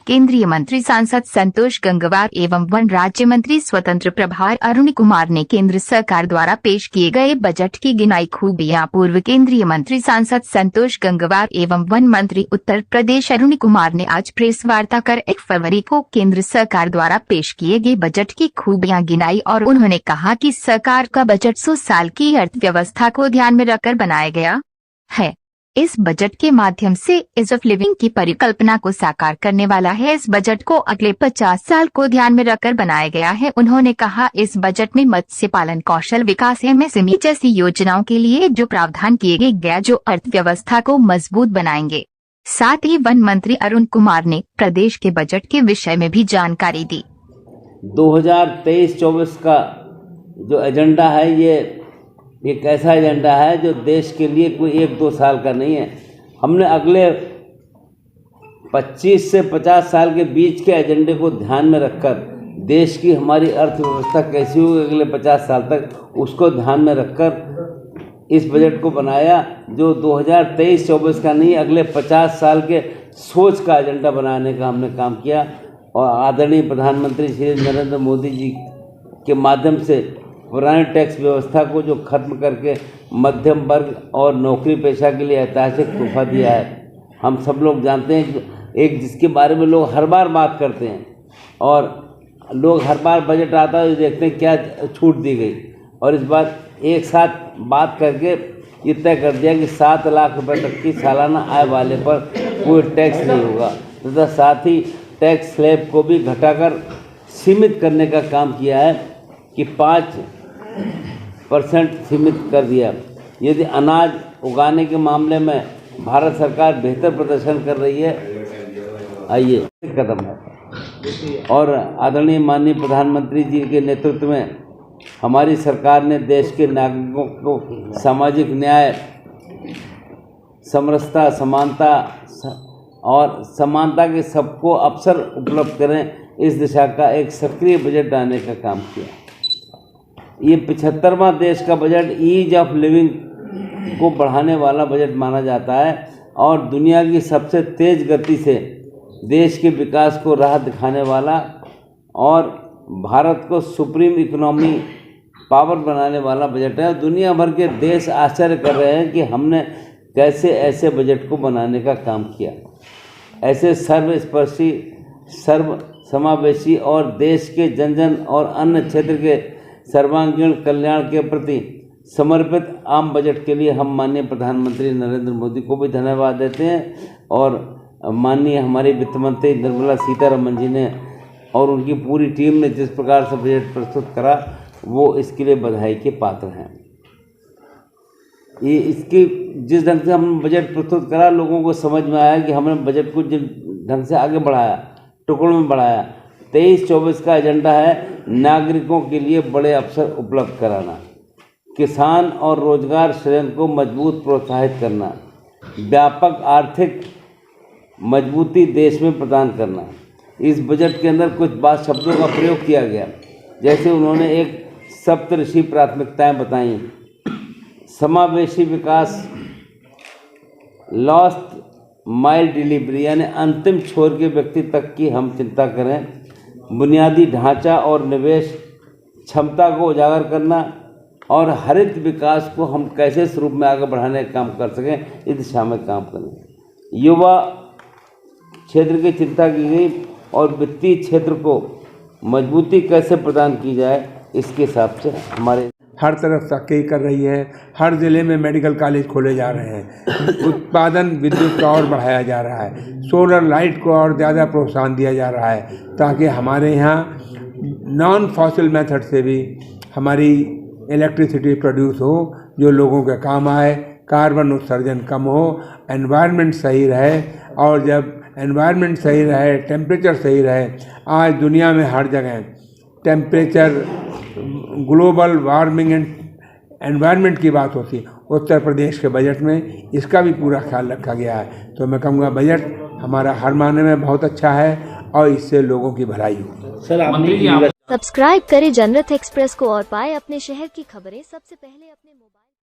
केंद्रीय मंत्री सांसद संतोष गंगवार एवं वन राज्य मंत्री स्वतंत्र प्रभार अरुण कुमार ने केंद्र सरकार द्वारा पेश किए गए बजट की गिनाई खूबियां। पूर्व केंद्रीय मंत्री सांसद संतोष गंगवार एवं वन मंत्री उत्तर प्रदेश अरुण कुमार ने आज प्रेस वार्ता कर 1 फरवरी को केंद्र सरकार द्वारा पेश किए गए बजट की खूबियां गिनाई और उन्होंने कहा कि सरकार का बजट 100 साल की अर्थव्यवस्था को ध्यान में रखकर बनाया गया है। इस बजट के माध्यम से ईज ऑफ लिविंग की परिकल्पना को साकार करने वाला है। इस बजट को अगले 50 साल को ध्यान में रखकर बनाया गया है। उन्होंने कहा इस बजट में मत्स्य पालन, कौशल विकास, एमएसएमई जैसी योजनाओं के लिए जो प्रावधान किए गए जो अर्थव्यवस्था को मजबूत बनाएंगे। साथ ही वन मंत्री अरुण कुमार ने प्रदेश के बजट के विषय में भी जानकारी दी। 2023-24 का जो एजेंडा है ये एक ऐसा एजेंडा है जो देश के लिए कोई 1-2 साल का नहीं है। हमने अगले 25 से 50 साल के बीच के एजेंडे को ध्यान में रखकर देश की हमारी अर्थव्यवस्था कैसी होगी अगले 50 साल तक, उसको ध्यान में रखकर इस बजट को बनाया जो 2023-24 का नहीं, अगले 50 साल के सोच का एजेंडा बनाने का हमने काम किया। और आदरणीय प्रधानमंत्री श्री नरेंद्र मोदी जी के माध्यम से पुराने टैक्स व्यवस्था को जो खत्म करके मध्यम वर्ग और नौकरी पेशा के लिए ऐतिहासिक तोहफा दिया है। हम सब लोग जानते हैं कि एक जिसके बारे में लोग हर बार बात करते हैं और लोग हर बार बजट आता है देखते हैं क्या छूट दी गई, और इस बार एक साथ बात करके ये तय कर दिया कि 7 लाख रुपए तक की सालाना आय वाले पर कोई टैक्स नहीं होगा तथा साथ ही टैक्स स्लैब को भी घटाकर सीमित करने का काम किया है कि 5% सीमित कर दिया। यदि अनाज उगाने के मामले में भारत सरकार बेहतर प्रदर्शन कर रही है, आइए कदम है। और आदरणीय माननीय प्रधानमंत्री जी के नेतृत्व में हमारी सरकार ने देश के नागरिकों को सामाजिक न्याय, समरसता, समानता और समानता के सबको अवसर उपलब्ध करें, इस दिशा का एक सक्रिय बजट लाने का काम किया। ये 75वां देश का बजट ईज ऑफ लिविंग को बढ़ाने वाला बजट माना जाता है और दुनिया की सबसे तेज़ गति से देश के विकास को राह दिखाने वाला और भारत को सुप्रीम इकोनॉमी पावर बनाने वाला बजट है। दुनिया भर के देश आश्चर्य कर रहे हैं कि हमने कैसे ऐसे बजट को बनाने का काम किया। ऐसे सर्वस्पर्शी, सर्व समावेशी और देश के जन जन और अन्य क्षेत्र के सर्वांगीण कल्याण के प्रति समर्पित आम बजट के लिए हम माननीय प्रधानमंत्री नरेंद्र मोदी को भी धन्यवाद देते हैं और माननीय हमारे वित्त मंत्री निर्मला सीतारमण जी ने और उनकी पूरी टीम ने जिस प्रकार से बजट प्रस्तुत करा वो इसके लिए बधाई के पात्र हैं। ये इसकी जिस ढंग से हम बजट प्रस्तुत करा, लोगों को समझ में आया कि हमने बजट को जिस ढंग से आगे बढ़ाया, टुकड़ों में बढ़ाया। 23-24 का एजेंडा है नागरिकों के लिए बड़े अवसर उपलब्ध कराना, किसान और रोजगार सृजन को मजबूत प्रोत्साहित करना, व्यापक आर्थिक मजबूती देश में प्रदान करना। इस बजट के अंदर कुछ बात शब्दों का प्रयोग किया गया, जैसे उन्होंने एक सप्तऋषि प्राथमिकताएं बताई: समावेशी विकास, लास्ट माइल डिलीवरी यानी अंतिम छोर के व्यक्ति तक की हम चिंता करें, बुनियादी ढांचा और निवेश क्षमता को उजागर करना और हरित विकास को हम कैसे स्वरूप में आगे बढ़ाने का काम कर सकें, इस दिशा में काम करें। युवा क्षेत्र की चिंता की गई और वित्तीय क्षेत्र को मजबूती कैसे प्रदान की जाए, इसके हिसाब से हमारे हर तरफ तरक्की कर रही है। हर ज़िले में मेडिकल कॉलेज खोले जा रहे हैं, उत्पादन विद्युत का और बढ़ाया जा रहा है, सोलर लाइट को और ज़्यादा प्रोत्साहन दिया जा रहा है ताकि हमारे यहाँ नॉन फॉसिल मेथड से भी हमारी इलेक्ट्रिसिटी प्रोड्यूस हो जो लोगों के काम आए, कार्बन उत्सर्जन कम हो, एनवायरनमेंट सही रहे। और जब एनवायरनमेंट सही रहे, टेम्परेचर सही रहे, आज दुनिया में हर जगह temperature, global warming and environment की बात होती है, उत्तर प्रदेश के बजट में इसका भी पूरा ख्याल रखा गया है। तो मैं कहूँगा बजट हमारा हर मायने में बहुत अच्छा है और इससे लोगों की भलाई हो। सब्सक्राइब करें जनरत एक्सप्रेस को और पाए अपने शहर की खबरें सबसे पहले अपने मोबाइल